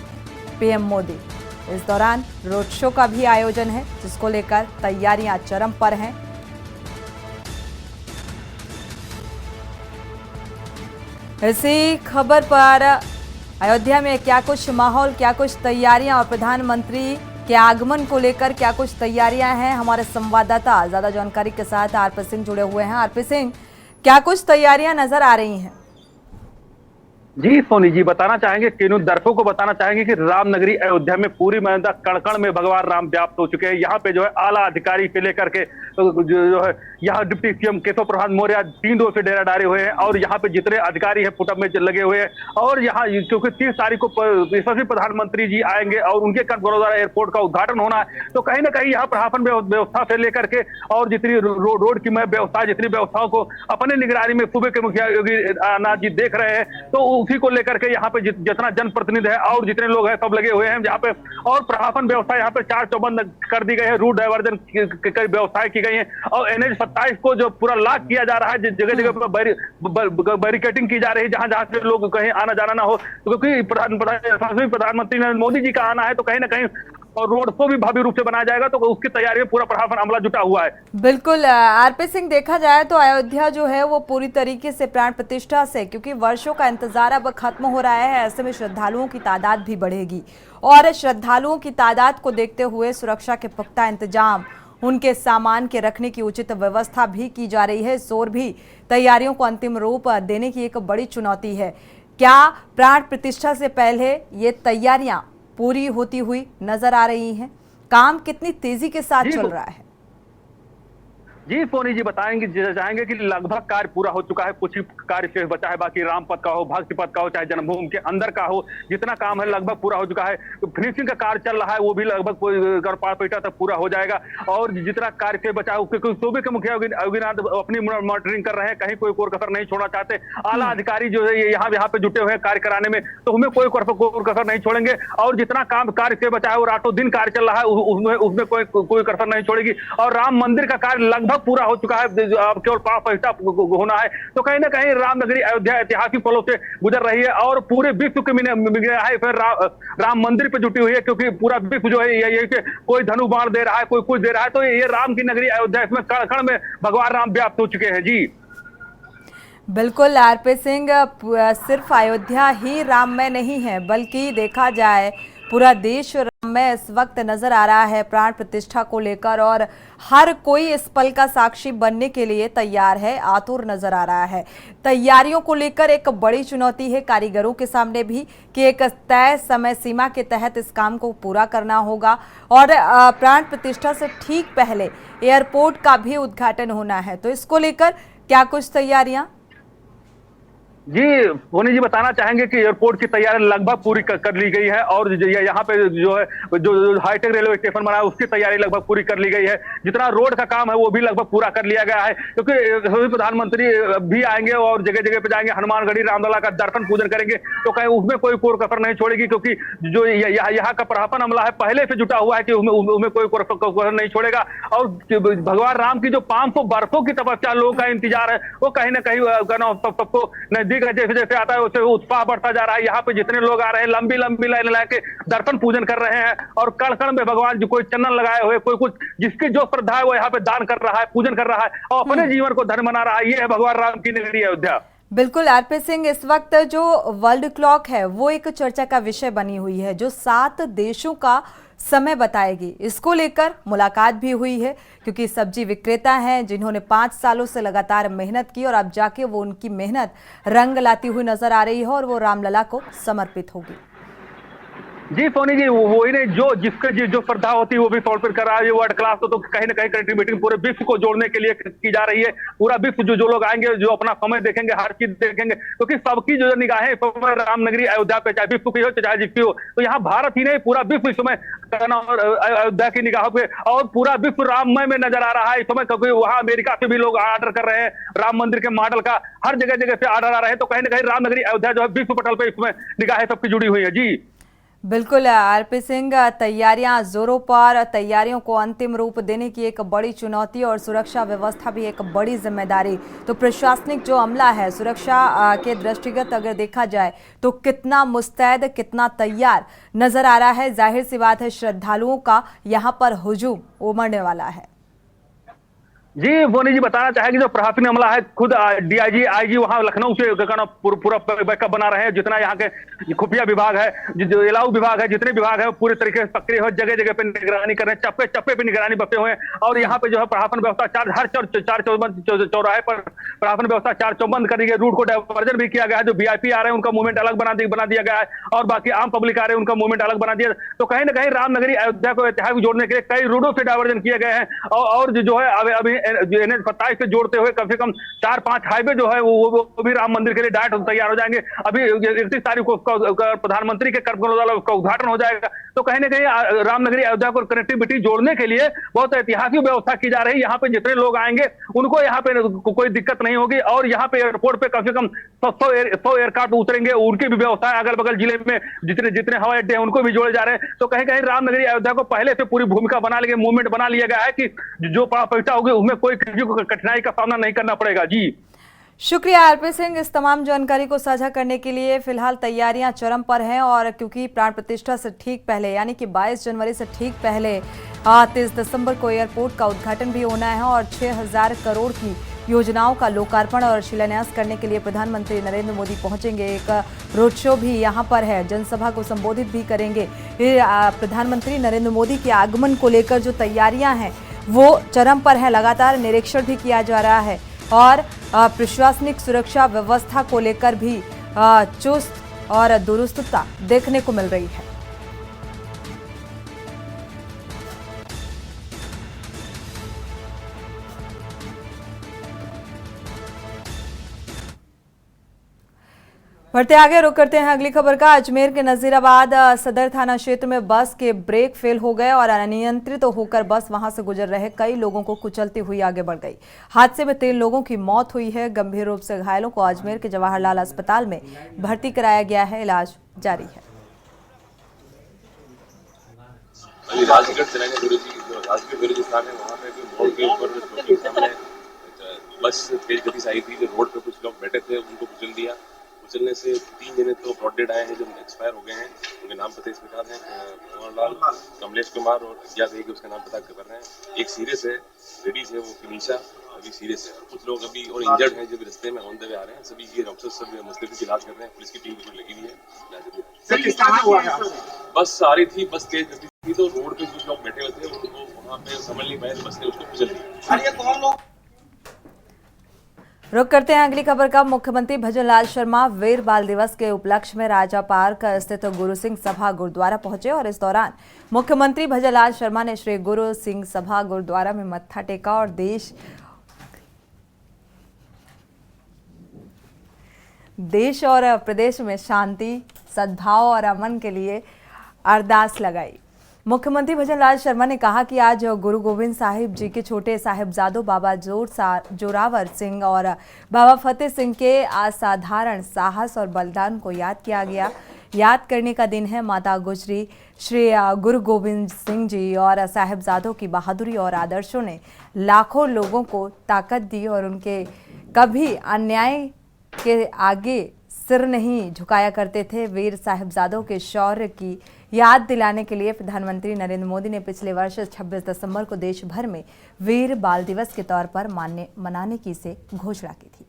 पीएम मोदी। इस दौरान रोड शो का भी आयोजन है, जिसको लेकर तैयारियां चरम पर हैं। इसी खबर पर अयोध्या में क्या कुछ माहौल, क्या कुछ तैयारियां और प्रधानमंत्री के आगमन को लेकर क्या कुछ तैयारियां हैं, हमारे संवाददाता ज्यादा जानकारी के साथ आरपी सिंह जुड़े हुए हैं। आरपी सिंह, क्या कुछ तैयारियां नजर आ रही हैं? जी सोनी जी, बताना चाहेंगे दर्शकों को बताना चाहेंगे कि रामनगरी अयोध्या में पूरी मर्यादा कण-कण में भगवान राम व्याप्त हो चुके हैं। यहाँ पे जो है आला अधिकारी से लेकर के जो है यहाँ डिप्टी सीएम केशव प्रसाद मौर्य 3 दिन से डेरा डाले हुए हैं और यहाँ पे जितने अधिकारी हैं फुटअप में लगे हुए हैं। और यहाँ क्योंकि 30 तारीख को यशस्वी प्रधानमंत्री जी आएंगे और उनके कारण बड़ौदा एयरपोर्ट का उद्घाटन होना है, तो कहीं ना कहीं यहाँ प्रशासन व्यवस्था से लेकर के और जितनी रोड की व्यवस्था, जितनी व्यवस्थाओं को अपने निगरानी में सूबे के मुखिया योगी आदित्यनाथ जी देख रहे हैं, तो उसी को लेकर के यहाँ पे जितना जनप्रतिनिधि है और जितने लोग हैं सब लगे हुए हैं यहाँ पे। और प्रशासन व्यवस्था यहाँ पे 4 चौबंद कर दी गई है, रूट डायवर्जन की व्यवस्थाएं की गई हैं और NH 27 को जो पूरा लॉक किया जा रहा है, जगह जगह पर बैरिकेडिंग की जा रही है जहां जहां से लोग कहीं आना जाना ना हो, क्योंकि प्रधानमंत्री नरेंद्र मोदी जी का आना है, तो कहीं ना कहीं और रोड को भी भव्य रूप से बनाया जाएगा, तो उसकी तैयारी में पूरा प्रशासन अमला जुटा हुआ है। बिल्कुल आरपी सिंह, देखा जाए तो अयोध्या जो है वो पूरी तरीके से प्राण प्रतिष्ठा से, क्योंकि वर्षों का इंतजार अब खत्म हो रहा है, ऐसे में श्रद्धालुओं की तादाद भी बढ़ेगी और श्रद्धालुओं की तादाद को देखते हुए सुरक्षा के पुख्ता इंतजाम, उनके सामान के रखने की उचित व्यवस्था भी की जा रही है। इस ओर भी तैयारियों को अंतिम रूप देने की एक बड़ी चुनौती है। क्या प्राण प्रतिष्ठा से पहले ये तैयारियां पूरी होती हुई नजर आ रही हैं? काम कितनी तेजी के साथ चल रहा है? जी सोनी जी, चाहेंगे कि लगभग कार्य पूरा हो चुका है, कुछ ही कार्य शेष बचा है, बाकी रामपथ का हो, भक्ति पथ का हो, चाहे जन्मभूमि के अंदर का हो, जितना काम है लगभग पूरा हो चुका है। तो फिनिशिंग का कार्य चल रहा है, वो भी लगभग गढ़पापीटा तक पूरा हो जाएगा। और जितना कार्य शेष बचा है, क्योंकि सूबे के मुखिया योगीनाथ अपनी मॉनिटरिंग कर रहे हैं, कहीं कोई कसर नहीं छोड़ना चाहते। आला अधिकारी जो है यहाँ पे जुटे हुए हैं कार्य कराने में, तो हमें कोई कसर नहीं छोड़ेंगे। और जितना काम कार्य शेष बचा है वो रातों दिन कार्य चल रहा है, उसमें कोई कसर नहीं छोड़ेगी। और राम मंदिर का कार्य लगभग पूरा हो चुका है, अब केवल प्रतिष्ठा होना है। तो कहीं ना कहीं रामनगरी अयोध्या ऐतिहासिक पलों से गुजर रही है और पूरे विश्व के फिर राम मंदिर पे जुटी हुई है, क्योंकि पूरा विश्व जो है यही कि कोई धनु बाण दे रहा है, कोई कुछ दे रहा है, तो ये राम की नगरी अयोध्या, इसमें कण कण में भगवान राम व्याप्त हो चुके हैं। जी बिल्कुल आरपी सिंह, सिर्फ अयोध्या ही राममय नहीं है, बल्कि देखा जाए पूरा देश राममय इस वक्त नजर आ रहा है प्राण प्रतिष्ठा को लेकर, और हर कोई इस पल का साक्षी बनने के लिए तैयार है, आतुर नजर आ रहा है। तैयारियों को लेकर एक बड़ी चुनौती है कारीगरों के सामने भी कि एक तय समय सीमा के तहत इस काम को पूरा करना होगा और प्राण प्रतिष्ठा से ठीक पहले एयरपोर्ट का भी उद्घाटन होना है, तो इसको लेकर क्या कुछ तैयारियां? जी सोनी जी, बताना चाहेंगे कि एयरपोर्ट की तैयारी लगभग पूरी कर ली गई है और यहाँ पे जो है जो हाईटेक रेलवे स्टेशन बना है उसकी तैयारी लगभग पूरी कर ली गई है। जितना रोड का काम है वो भी लगभग पूरा कर लिया गया है, क्योंकि सभी प्रधानमंत्री भी आएंगे और जगह जगह पे जाएंगे, हनुमानगढ़ी रामलला का दर्शन पूजन करेंगे, तो कहीं उसमें कोई कसर नहीं छोड़ेगी, क्योंकि जो यहाँ का प्रशासन अमला है पहले से जुटा हुआ है कि उसमें कोई कसर नहीं छोड़ेगा। और भगवान राम की जो 500 वर्षों की तपस्या लोगों का इंतजार है, वो कहीं ना कहीं सबको जैसे जैसे आता है उससे उत्साह बढ़ता जा रहा है। यहाँ पे जितने लोग आ रहे हैं लंबी लंबी लाइन लगा के दर्शन पूजन कर रहे हैं और कण कण में भगवान जी कोई चंदन लगाए हुए, कोई कुछ जिसकी जो श्रद्धा है वो यहाँ पे दान कर रहा है, पूजन कर रहा है और अपने जीवन को धन्य बना रहा है। ये है भगवान राम की नगरी अयोध्या। बिल्कुल आरपी सिंह, इस वक्त जो वर्ल्ड क्लॉक है वो एक चर्चा का विषय बनी हुई है, जो 7 देशों का समय बताएगी। इसको लेकर मुलाकात भी हुई है, क्योंकि सब्जी विक्रेता हैं जिन्होंने 5 सालों से लगातार मेहनत की और अब जाके वो उनकी मेहनत रंग लाती हुई नजर आ रही है और वो रामलला को समर्पित होगी। जी सोनी जी, वही नहीं, जो जिसके जो श्रद्धा होती है वो भी समर्पित कर रहा है। ये वर्ल्ड क्लास तो कहीं ना कहीं कनेक्टिव मीटिंग पूरे विश्व को जोड़ने के लिए की जा रही है। पूरा विश्व जो लोग आएंगे, जो अपना समय देखेंगे, हर चीज देखेंगे, क्योंकि सबकी जो निगाहें रामनगरी अयोध्या पे, चाहे विश्व की हो चाहे जिसकी हो, तो यहाँ भारत ही नहीं पूरा विश्व इस समय अयोध्या की निगाहों पे और पूरा विश्व राममय में नजर आ रहा है इस समय, क्योंकि वहाँ अमेरिका से भी लोग ऑर्डर कर रहे हैं राम मंदिर के मॉडल का, हर जगह जगह से ऑर्डर आ रहे हैं, तो कहीं ना कहीं रामनगरी अयोध्या जो है विश्व पटल पे इसमें निगाहें सबकी जुड़ी हुई है। जी बिल्कुल आरपी सिंह, तैयारियां जोरों पर, तैयारियों को अंतिम रूप देने की एक बड़ी चुनौती और सुरक्षा व्यवस्था भी एक बड़ी जिम्मेदारी। तो प्रशासनिक जो अमला है सुरक्षा के दृष्टिगत अगर देखा जाए तो कितना मुस्तैद, कितना तैयार नजर आ रहा है। जाहिर सी बात है श्रद्धालुओं का यहाँ पर हुजूम उमड़ने वाला है। जी बोनी जी बताना चाहेंगे जो प्रशासनिक अमला है, खुद डीआईजी आईजी वहां लखनऊ से पूरा बैकअप बना रहे हैं। जितना यहाँ के खुफिया विभाग है, जो इलाऊ विभाग है, जितने विभाग है पूरे तरीके से सक्रिय हो, जगह जगह पे निगरानी कर रहे हैं, चप्पे चप्पे पे निगरानी बसे हुए हैं। और यहाँ पे जो है प्रशासन व्यवस्था हर चार चौराहे पर प्रशासन व्यवस्था चार चौबंद कर दी गई। रूट को डायवर्जन भी किया गया है। जो वीआईपी आ रहे हैं उनका मूवमेंट अलग बना दिया गया है और बाकी आम पब्लिक आ रहे हैं उनका मूवमेंट अलग बना दिया। तो कहीं ना कहीं रामनगरी अयोध्या को ऐतिहासिक जोड़ने के लिए कई रूटों से डायवर्जन किए गए हैं। और जो है अभी NH-27 से जोड़ते हुए कम से कम 4-5 हाईवे जो है वो भी राम मंदिर के लिए डायरेक्ट तैयार हो जाएंगे। अभी 31 तारीख को प्रधानमंत्री के कार्यक्रम द्वारा उसका उद्घाटन हो जाएगा। तो कहीं ना कहीं रामनगरी अयोध्या को कनेक्टिविटी जोड़ने के लिए बहुत ऐतिहासिक व्यवस्था की जा रही है। यहाँ पे जितने लोग आएंगे उनको यहाँ पे कोई दिक्कत नहीं होगी। और यहाँ पे एयरपोर्ट पे कम से कम 100 एयरक्राफ्ट उतरेंगे, उनकी भी व्यवस्था है। अगल बगल जिले में जितने जितने हवाई अड्डे हैं उनको भी जोड़े जा रहे हैं। तो कहीं कहीं रामनगरी अयोध्या को पहले से पूरी भूमिका बना लिया, मूवमेंट बना लिया गया है कि जो पहुंचा होगी उसमें कोई किसी को कठिनाई का सामना नहीं करना पड़ेगा। जी शुक्रिया आरपी सिंह इस तमाम जानकारी को साझा करने के लिए। फिलहाल तैयारियां चरम पर हैं और क्योंकि प्राण प्रतिष्ठा से ठीक पहले यानी कि 22 जनवरी से ठीक पहले 23 दिसंबर को एयरपोर्ट का उद्घाटन भी होना है और 6000 करोड़ की योजनाओं का लोकार्पण और शिलान्यास करने के लिए प्रधानमंत्री नरेंद्र मोदी पहुंचेंगे। एक रोड शो भी यहां पर है, जनसभा को संबोधित भी करेंगे। प्रधानमंत्री नरेंद्र मोदी के आगमन को लेकर जो तैयारियां हैं वो चरम पर है, लगातार निरीक्षण भी किया जा रहा है और प्रशासनिक सुरक्षा व्यवस्था को लेकर भी चुस्त और दुरुस्तता देखने को मिल रही है। बढ़ते आगे रुक करते हैं अगली खबर का। अजमेर के नजीराबाद सदर थाना क्षेत्र में बस के ब्रेक फेल हो गए और अनियंत्रित होकर बस वहां से गुजर रहे कई लोगों को कुचलती हुई आगे बढ़ गई। हादसे में 3 लोगों की मौत हुई है। गंभीर रूप से घायलों को अजमेर के जवाहरलाल अस्पताल में भर्ती कराया गया है, इलाज जारी है। बस तेज गति से आई थी, जो रोड पे कुछ लोग बैठे थे उनको कुचल दिया। कुचलने से 3 जने तो ब्रॉड डेड आए हैं, जो एक्सपायर हो गए हैं। उनके नाम पता इसमें याद है, भंवरलाल, कमलेश कुमार और अज्ञात है कि उसका नाम पता कर रहे हैं। एक सीरियस है, लेडीज है वो किनीशा, अभी सीरियस है। कुछ लोग अभी और इंजर्ड हैं जो भी रास्ते में ऑन द वे आ रहे हैं। सभी के डॉक्टर्स सब मुस्तैदी की इलाज कर रहे हैं। पुलिस की टीम भी लगी हुई है। बस आ रही थी, बस तेज गति थी तो रोड पे कुछ लोग बैठे हुए थे, उनको वहाँ पे समझ नहीं पाए, बस ने उसको कुचल दिया। रुक करते हैं अगली खबर का। मुख्यमंत्री भजनलाल शर्मा वीर बाल दिवस के उपलक्ष्य में राजा पार्क स्थित गुरु सिंह सभा गुरुद्वारा पहुंचे और इस दौरान मुख्यमंत्री भजनलाल शर्मा ने श्री गुरु सिंह सभा गुरुद्वारा में मत्था टेका और देश और प्रदेश में शांति, सद्भाव और अमन के लिए अरदास लगाई। मुख्यमंत्री भजनलाल शर्मा ने कहा कि आज गुरु गोविंद साहिब जी के छोटे साहिबजादों बाबा जोरावर सिंह और बाबा फतेह सिंह के असाधारण साहस और बलिदान को याद किया गया। याद करने का दिन है। माता गुजरी, श्री गुरु गोविंद सिंह जी और साहिबजादों की बहादुरी और आदर्शों ने लाखों लोगों को ताकत दी और उनके कभी अन्याय के आगे सिर नहीं झुकाया करते थे। वीर साहिबजादों के शौर्य की याद दिलाने के लिए प्रधानमंत्री नरेंद्र मोदी ने पिछले वर्ष 26 दिसंबर को देश भर में वीर बाल दिवस के तौर पर मनाने की से घोषणा की थी।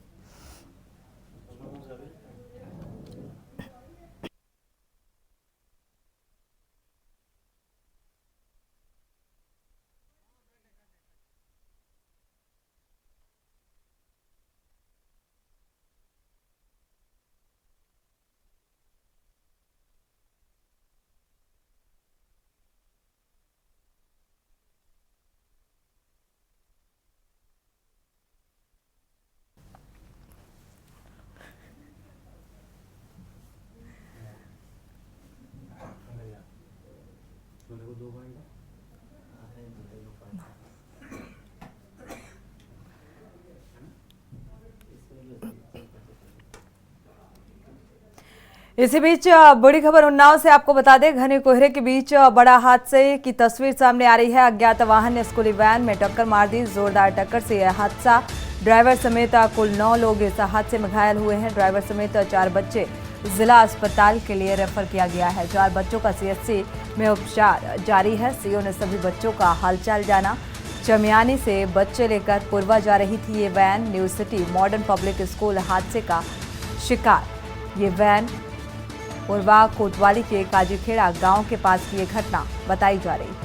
इसी बीच बड़ी खबर उन्नाव से आपको बता दें, घने कोहरे के बीच बड़ा हादसे की तस्वीर सामने आ रही है। अज्ञात वाहन ने स्कूली वैन में टक्कर मार दी। जोरदार टक्कर से यह हादसा, ड्राइवर समेत कुल 9 लोग इस हादसे में घायल हुए हैं। ड्राइवर समेत 4 बच्चे जिला अस्पताल के लिए रेफर किया गया है। 4 बच्चों का सीएचसी में उपचार जारी है। सीओ ने सभी बच्चों का हालचाल जाना। चमियानी से बच्चे लेकर पूर्वा जा रही थी ये van. New City Modern Public School हादसे का शिकार। ये वैन पूर्वा कोतवाली के काजीखेड़ा गांव के पास की ये घटना बताई जा रही है।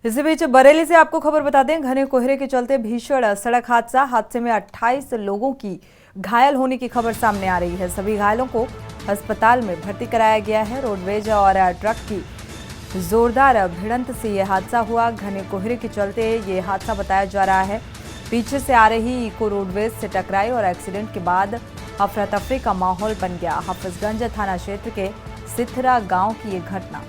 इसी बीच बरेली से आपको खबर बता दें, घने कोहरे के चलते भीषण सड़क हादसे में 28 लोगों की घायल होने की खबर सामने आ रही है। सभी घायलों को अस्पताल में भर्ती कराया गया है। रोडवेज और ट्रक की जोरदार भिड़ंत से यह हादसा हुआ। घने कोहरे के चलते ये हादसा बताया जा रहा है। पीछे से आ रही इको रोडवेज से टकराई और एक्सीडेंट के बाद अफरा तफरी का माहौल बन गया। हाफिजगंज थाना क्षेत्र के सिथरा गांव की ये घटना।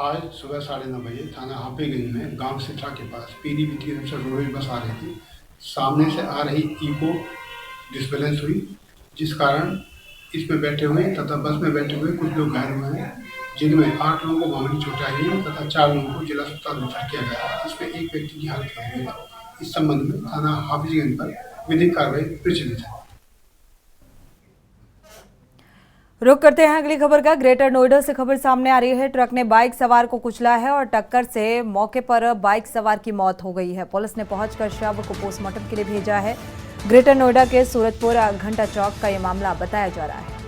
आज सुबह 9:30 बजे थाना हाफिजगंज में गांव सिथरा के पास पीलीभीत की तरफ से रोडवेज बस आ रही थी। सामने से आ रही इको डिसबैलेंस हुई, जिस कारण इसमें बैठे हुए तथा बस में बैठे हुए कुछ लोग घायल हुए हैं, जिनमें 8 लोगों को मामूली चोटें आई हैं तथा 4 लोगों को जिला अस्पताल रेफर किया गया है। इसमें एक व्यक्ति की हालत गंभीर है। इस संबंध में थाना हाफिजगंज पर विधिक कार्रवाई प्रचलित है। रुक करते हैं अगली खबर का। ग्रेटर नोएडा से खबर सामने आ रही है। ट्रक ने बाइक सवार को कुचला है और टक्कर से मौके पर बाइक सवार की मौत हो गई है। पुलिस ने पहुंचकर शव को पोस्टमार्टम के लिए भेजा है। ग्रेटर नोएडा के सूरजपुर घंटा चौक का ये मामला बताया जा रहा है।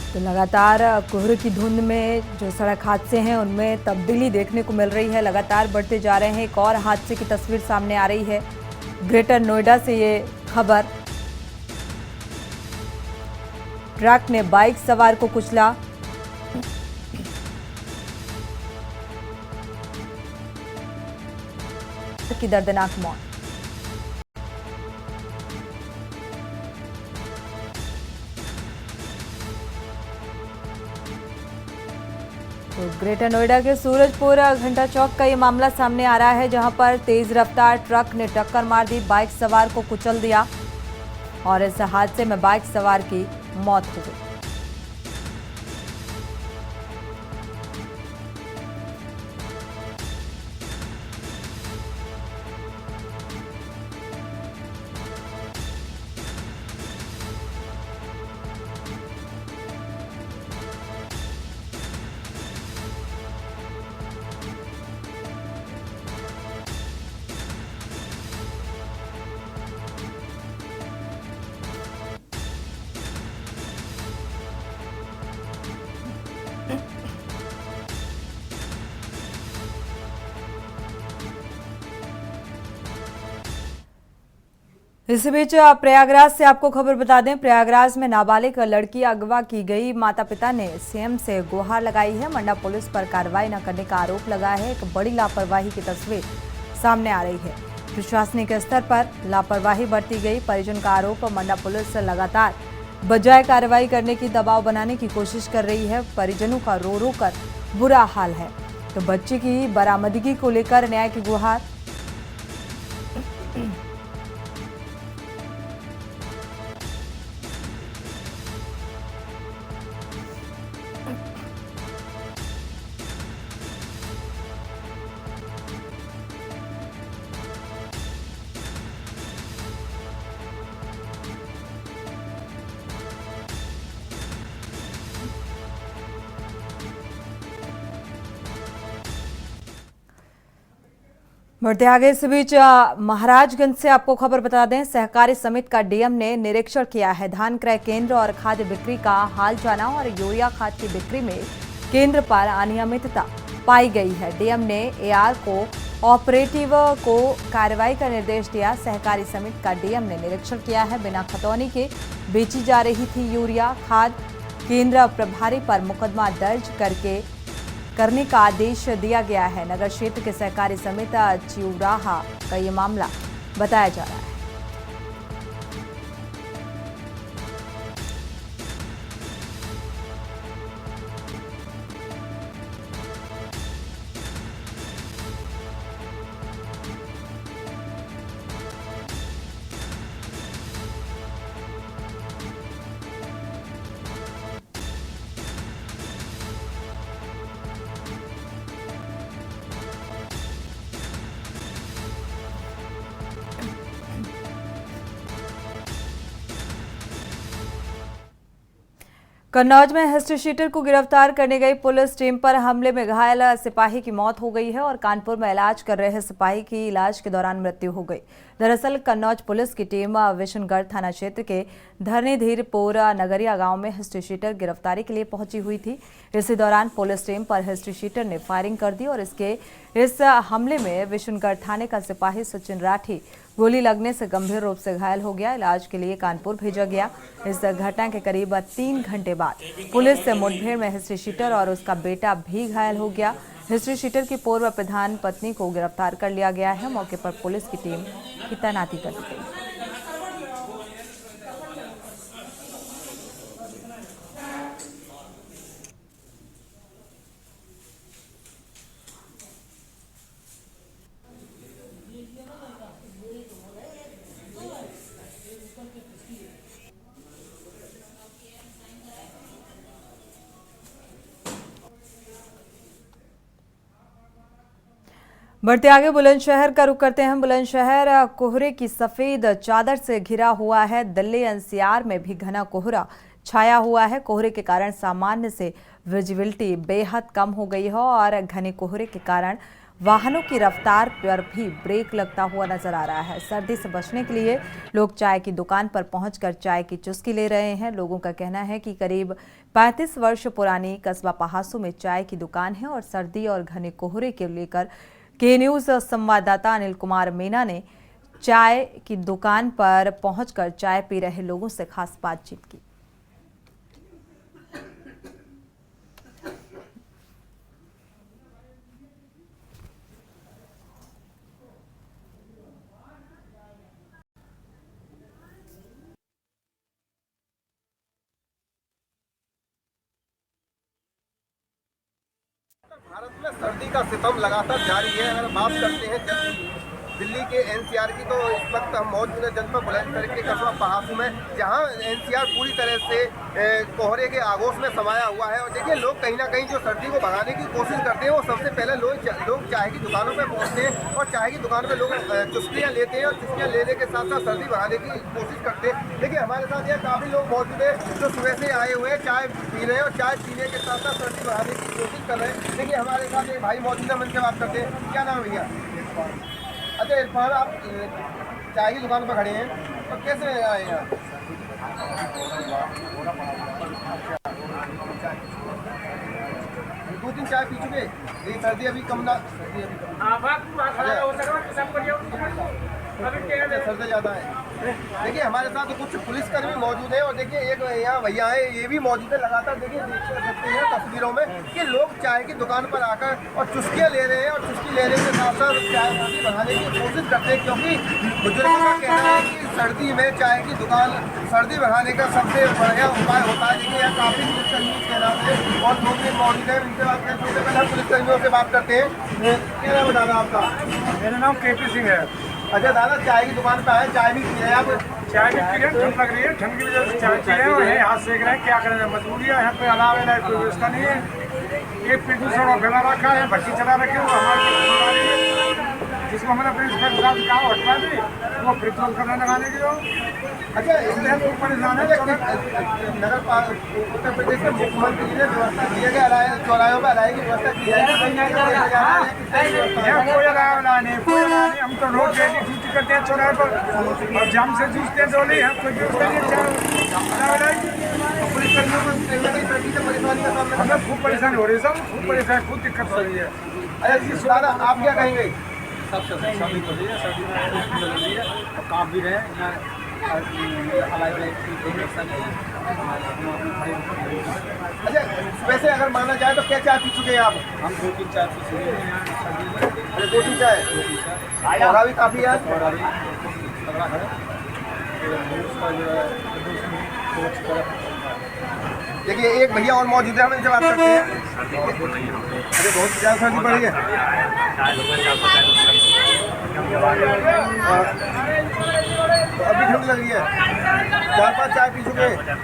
तो लगातार कोहरे की धुंध में जो सड़क हादसे हैं उनमें तब्दीली देखने को मिल रही है। लगातार बढ़ते जा रहे हैं। एक और हादसे की तस्वीर सामने आ रही है ग्रेटर नोएडा से। ये खबर, ट्रक ने बाइक सवार को कुचला। की दर्दनाक मौत। तो ग्रेटर नोएडा के सूरजपुर घंटा चौक का ये मामला सामने आ रहा है, जहां पर तेज रफ्तार ट्रक ने टक्कर मार दी, बाइक सवार को कुचल दिया और इस हादसे में बाइक सवार की मौत हो गई। इसी बीच प्रयागराज से आपको खबर बता दें, प्रयागराज में नाबालिग लड़की अगवा की गई। माता पिता ने सीएम से गुहार लगाई है। मंडा पुलिस पर कार्रवाई न करने का आरोप लगा है। एक बड़ी लापरवाही की तस्वीर सामने आ रही है। प्रशासनिक स्तर पर लापरवाही बरती गई, परिजन का आरोप। मंडा पुलिस लगातार बजाय कार्रवाई करने की दबाव बनाने की कोशिश कर रही है। परिजनों का रो रो कर बुरा हाल है। तो बच्चे की बरामदगी को लेकर न्याय की गुहार। बढ़ते आगे इस बीच महाराजगंज से आपको खबर बता दें, सहकारी समिति का डीएम ने निरीक्षण किया है। धान क्रय केंद्र और खाद्य बिक्री का हाल जाना और यूरिया खाद की बिक्री में केंद्र पर अनियमितता पाई गई है। डीएम ने एआर को ऑपरेटिव को कार्रवाई का निर्देश दिया। सहकारी समिति का डीएम ने निरीक्षण किया है। बिना खतौनी के बेची जा रही थी यूरिया खाद। केंद्र प्रभारी पर मुकदमा दर्ज करने का आदेश दिया गया है। नगर क्षेत्र के सहकारी समिति चिउराहा का ये मामला बताया जा रहा है। कन्नौज में हिस्ट्री शीटर को गिरफ्तार करने गई पुलिस टीम पर हमले में घायल सिपाही की मौत हो गई है और कानपुर में इलाज कर रहे सिपाही की इलाज के दौरान मृत्यु हो गई। दरअसल कन्नौज पुलिस की टीम विशनगढ़ थाना क्षेत्र के धरनीधीरपुर नगरिया गांव में हिस्ट्री शीटर गिरफ्तारी के लिए पहुंची हुई थी। इसी दौरान पुलिस टीम पर हिस्ट्री शीटर ने फायरिंग कर दी और इस हमले में विशनगढ़ थाने का सिपाही सचिन राठी गोली लगने से गंभीर रूप से घायल हो गया। इलाज के लिए कानपुर भेजा गया। इस घटना के करीब 3 घंटे बाद पुलिस से मुठभेड़ में हिस्ट्री शीटर और उसका बेटा भी घायल हो गया। हिस्ट्री शीटर की पूर्व प्रधान पत्नी को गिरफ्तार कर लिया गया है। मौके पर पुलिस की टीम की तैनाती कर दी गई। बढ़ते आगे बुलंदशहर का रुख करते हैं। बुलंदशहर कोहरे की सफेद चादर से घिरा हुआ है। दिल्ली एनसीआर में भी घना कोहरा छाया हुआ है। कोहरे के कारण सामान्य से विजिबिलिटी बेहद कम हो गई है और घने कोहरे के कारण वाहनों की रफ्तार पर भी ब्रेक लगता हुआ नजर आ रहा है। सर्दी से बचने के लिए लोग चाय की दुकान पर पहुंचकर चाय की चुस्की ले रहे हैं। लोगों का कहना है कि करीब 35 वर्ष पुरानी कस्बा पहासू में चाय की दुकान है और सर्दी और घने कोहरे के लेकर के न्यूज संवाददाता अनिल कुमार मीना ने चाय की दुकान पर पहुंचकर चाय पी रहे लोगों से खास बातचीत की। भारत में सर्दी का सितम लगातार जारी है। अगर बात करते हैं दिल्ली के एनसीआर की, तो इस वक्त हम मौजूद हैं जनपद बुलंदशहर के कस्बा पहासू में, जहां एनसीआर पूरी तरह से कोहरे के आगोश में समाया हुआ है। और देखिए, लोग कहीं ना कहीं जो सर्दी को भगाने की कोशिश करते हैं, वो सबसे पहले लोग चाय की दुकानों पे पहुंचते हैं और चाय की दुकान पे लोग चुस्कियाँ लेते हैं और चुस्कियाँ लेने के साथ साथ सर्दी भगाने की कोशिश करते हैं। देखिए, हमारे साथ ये काफ़ी लोग मौजूद हैं जो सुबह से आए हुए हैं, चाय पी रहे हैं और चाय पीने के साथ साथ सर्दी भगाने की कोशिश कर रहे हैं। देखिए, हमारे साथ एक भाई मौजूद है, उनसे बात करते हैं। क्या नाम है भैया? अच्छा इरफान, आप चाय की दुकान पर खड़े हैं, तो कैसे आए यहाँ? 2-3 चाय पी चुके, ये सर्दी अभी कम ना, सर्दी ज़्यादा है। देखिए, हमारे साथ कुछ पुलिसकर्मी मौजूद है और देखिए एक यहाँ भैया है, ये भी मौजूद है। लगातार देखिए देख सकते हैं तस्वीरों में कि लोग चाय की दुकान पर आकर और चुस्कियाँ ले रहे हैं और चुस्की लेने के साथ साथ चाय सर्दी बढ़ाने की कोशिश करते हैं, क्योंकि बुजुर्गों का कहना है कि सर्दी में चाय की दुकान सर्दी बढ़ाने का सबसे बढ़िया उपाय होता है। देखिए, यहाँ काफ़ी पुलिसकर्मी के नाम से और लोग भी मौजूद है, उनसे बात करें। सबसे पहले हम पुलिसकर्मियों से बात करते हैं। क्या नाम बताना आपका? मेरा नाम केपी सिंह है। अच्छा दादा, चाय की दुकान पे आए, चाय भी पी रहे हैं आप? चाय भी पी रहे हैं, ठंड लग रही है, ठंड की वजह से चाय पी रहे हैं और यही हाथ सेक रहे हैं। क्या करें, मजबूरी है। यहाँ पे अलावे ना कोई व्यवस्था नहीं है। एक प्रदूषण और फैला रखा है, भट्टी चला रखे हो हमारे इसको हमने अपने इंस्पेक्टर साहब से कहा हटवा दी, वो पेट्रोल करने लगाने की। अच्छा, इसलिए हम लोग परेशान है। नगर उत्तर प्रदेश में मुख्यमंत्री ने व्यवस्था की है कि चौराहों पर अलाइ की व्यवस्था की जाएगी। कोई अलावा नहीं, कोई अलावा नहीं। हम तो रोड रेडी ड्यूटी करते हैं चौराहे पर और जाम से जूझते हैं, डोली है कोई व्यवस्था नहीं। पुलिस कर्मियों को परेशानी का सामना हमें खूब परेशानी हो रही है सर, खूब परेशानी, खूब दिक्कत हो रही है। अच्छा दादा, आप क्या कहेंगे? सबसे सर्दी हो रही है, सर्दी में धूप लग रही है और काम भी रहे ना, अच्छा, वैसे अगर माना जाए तो क्या चाय पी चुके हैं आप? हम 2-3 चाय पी चुके हैं यहाँ सर्दी में। अरे 2-3 चाय और भी काफ़ी है। और अभी तगड़ा है तो उसका जो है देखिए, एक भैया और मौजूद है, हम इनसे बात करते हैं। अरे बहुत ज़्यादा सर्दी पड़ रही है। तो अभी ठंड लग रही है, 4-5 चाय पी चुके हैं।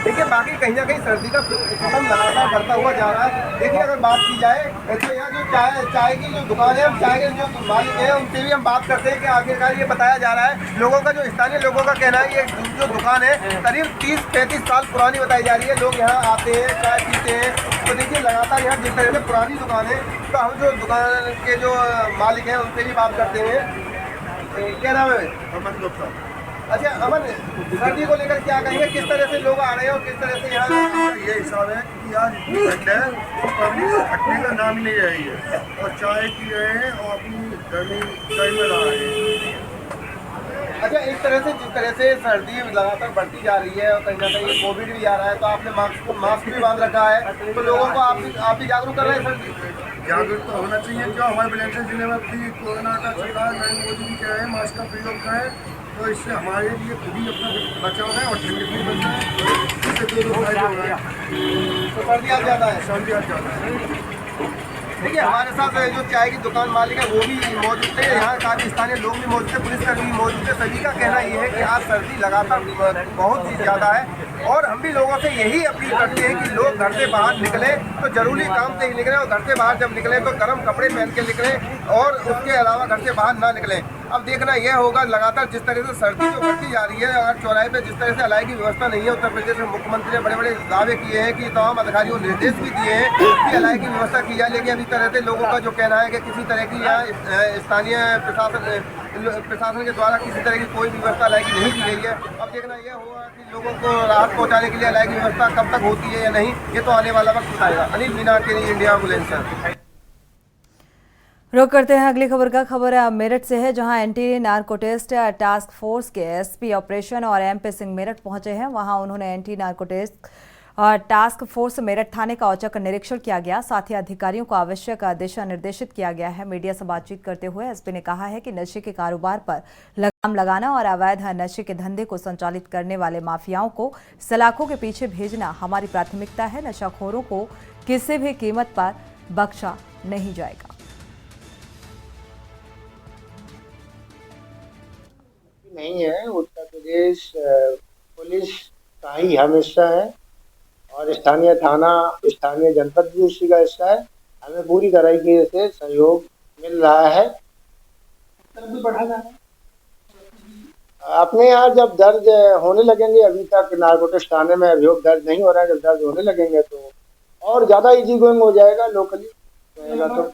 देखिए, बाकी कहीं ना कहीं सर्दी का सिस्टम लगातार बढ़ता हुआ जा रहा है। देखिए, अगर बात की जाए तो यहाँ जो चाय की जो दुकान है, चाय के जो मालिक है, उनसे भी हम बात करते हैं कि आखिरकार ये बताया जा रहा है, लोगों का जो स्थानीय लोगों का कहना है, ये जो दुकान है करीब 30-35 साल पुरानी बताई जा रही है। लोग यहाँ आते हैं, चाय पीते हैं। तो देखिए, लगातार यहाँ जिस तरह से पुरानी दुकान है, तो हम जो दुकान के जो मालिक हैं उनसे भी बात करते हैं। क्या नाम है? अमन गुप्ता। अच्छा अमन, सर्दी को लेकर क्या कहेंगे, किस तरह से लोग आ रहे हैं और किस तरह से यहाँ? ये हिसाब है कि आज इतनी ठंड है तो पब्लिक हटने का नाम ही नहीं रही है और चाय पी रहे हैं और अपनी गर्मी चाय में ला रहे हैं। अच्छा, इस तरह से जिस तरह से सर्दी लगातार बढ़ती जा रही है और कहीं ना कहीं कोविड भी आ रहा है, तो आपने मास्क भी बांध रखा है, तो लोगों को आप भी जागरूक कर रहे हैं? सर जागरूक तो होना चाहिए। जो हमारे बुलंदशहर जिले में भी कोरोना का चल रहा है, नरेंद्र मोदी जी कह रहे हैं मास्क का प्रयोग करें, तो इससे हमारे लिए खुद ही अपना बचाव है और ठंड भी बचता है। इससे 2 फायदे हो रहे हैं। तो सर्दी आ जाता है। सर्दी आ जाता है। देखिए, हमारे साथ जो चाय की दुकान मालिक है वो भी मौजूद थे, यहाँ काफ़ी स्थानीय लोग भी मौजूद थे, पुलिसकर्मी भी मौजूद थे। सभी का कहना ये है कि आज सर्दी लगातार बहुत ही ज़्यादा है और हम भी लोगों से यही अपील करते हैं कि लोग घर से बाहर निकले तो जरूरी काम से ही निकलें और घर से बाहर जब निकलें तो गर्म कपड़े पहन के निकलें और उसके अलावा घर से बाहर ना निकलें। अब देखना यह होगा लगातार जिस तरह से सर्दी जो बढ़ती जा रही है, अगर चौराहे पे जिस तरह से अलाइ की व्यवस्था नहीं है, उत्तर प्रदेश में मुख्यमंत्री ने बड़े बड़े दावे किए हैं कि तमाम अधिकारियों को निर्देश भी दिए हैं कि अलाइ की व्यवस्था की जाए, लेकिन अभी तरह से लोगों का जो कहना है कि किसी तरह की यहाँ स्थानीय प्रशासन के द्वारा किसी तरह की कोई व्यवस्था अलाइ की नहीं की गई है। अब देखना यह होगा कि लोगों को राहत पहुँचाने के लिए अलाइ की व्यवस्था कब तक होती है या नहीं, ये तो आने वाला वक्त बताएगा। अनिल मीना के लिए इंडिया बुलंदशहर। रुक करते हैं अगली खबर का। खबर है मेरठ से है, जहां एंटी नार्कोटिक्स टास्क फोर्स के एसपी ऑपरेशन और एमपी सिंह मेरठ पहुंचे हैं। वहां उन्होंने anti narcotics task force Meerut थाने का औचक निरीक्षण किया गया, साथ ही अधिकारियों को आवश्यक दिशा निर्देशित किया गया है। मीडिया से बातचीत करते हुए एसपी ने कहा है कि नशे के कारोबार पर लगाम लगाना और अवैध नशे के धंधे को संचालित करने वाले माफियाओं को सलाखों के पीछे भेजना हमारी प्राथमिकता है। नशाखोरों को किसी भी कीमत पर बख्शा नहीं जाएगा। नहीं है, उत्तर प्रदेश पुलिस का ही हम हिस्सा है और स्थानीय थाना, स्थानीय जनपद भी उसी का हिस्सा है। हमें पूरी तरीके से सहयोग मिल रहा है। भी बढ़ा जा रहा है। अपने यहाँ जब दर्ज होने लगेंगे, अभी तक नारकोटिक्स थाने में अभियोग दर्ज नहीं हो रहा है, जब दर्ज होने लगेंगे तो और ज्यादा इजी गोइंग हो जाएगा, लोकली रहेगा। तो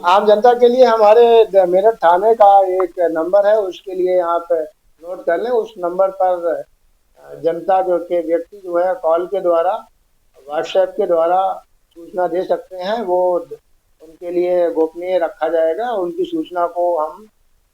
आम जनता के लिए हमारे मेरठ थाने का एक नंबर है, उसके लिए आप नोट कर लें। उस नंबर पर जनता जो के व्यक्ति जो है कॉल के द्वारा, व्हाट्सएप के द्वारा सूचना दे सकते हैं। वो उनके लिए गोपनीय रखा जाएगा। उनकी सूचना को हम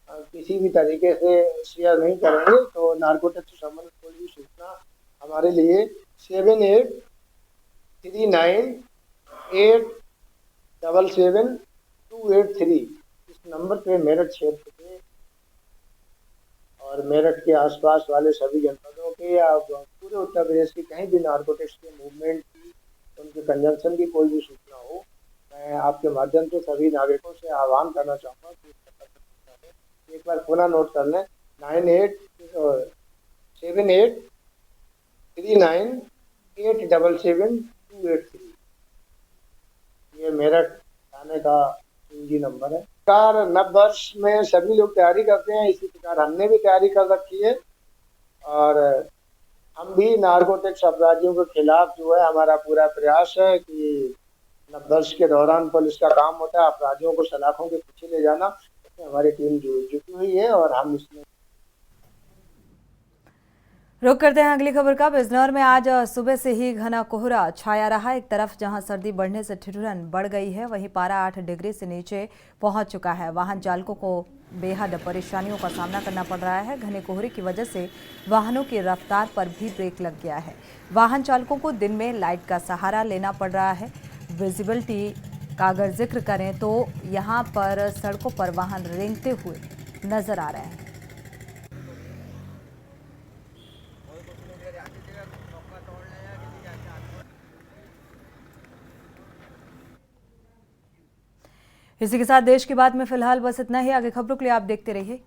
किसी भी तरीके से शेयर नहीं करेंगे। तो नारकोटिक्स से संबंधित कोई भी सूचना हमारे लिए 7839877283 इस नंबर पे मेरठ क्षेत्र के और मेरठ के आसपास वाले सभी जनपदों के या पूरे उत्तर प्रदेश के कहीं भी नारकोटिक्स के मूवमेंट की, उनके कंजम्पशन की कोई भी सूचना हो, मैं आपके माध्यम से सभी नागरिकों से आह्वान करना चाहूँगा कि एक बार पुनः नोट कर लें 7839877283। मेरठ थाने का जी नंबर है। कार नव वर्ष में सभी लोग तैयारी करते हैं, इसी प्रकार हमने भी तैयारी कर रखी है और हम भी नारकोटिक्स अपराधियों के खिलाफ जो है हमारा पूरा प्रयास है कि नववर्ष के दौरान पुलिस का काम होता है अपराधियों को सलाखों के पीछे ले जाना। इसमें हमारी टीम जुटी हुई है और हम इसमें रुक करते हैं अगली खबर का। बिजनौर में आज सुबह से ही घना कोहरा छाया रहा। एक तरफ जहां सर्दी बढ़ने से ठिठुरन बढ़ गई है, वहीं पारा 8 डिग्री से नीचे पहुंच चुका है। वाहन चालकों को बेहद परेशानियों का सामना करना पड़ रहा है। घने कोहरे की वजह से वाहनों की रफ्तार पर भी ब्रेक लग गया है। वाहन चालकों को दिन में लाइट का सहारा लेना पड़ रहा है। विजिबिलिटी का अगर जिक्र करें तो यहाँ पर सड़कों पर वाहन रेंगते हुए नजर आ रहे हैं। इसी के साथ देश की बात में फिलहाल बस इतना ही। आगे खबरों के लिए आप देखते रहिए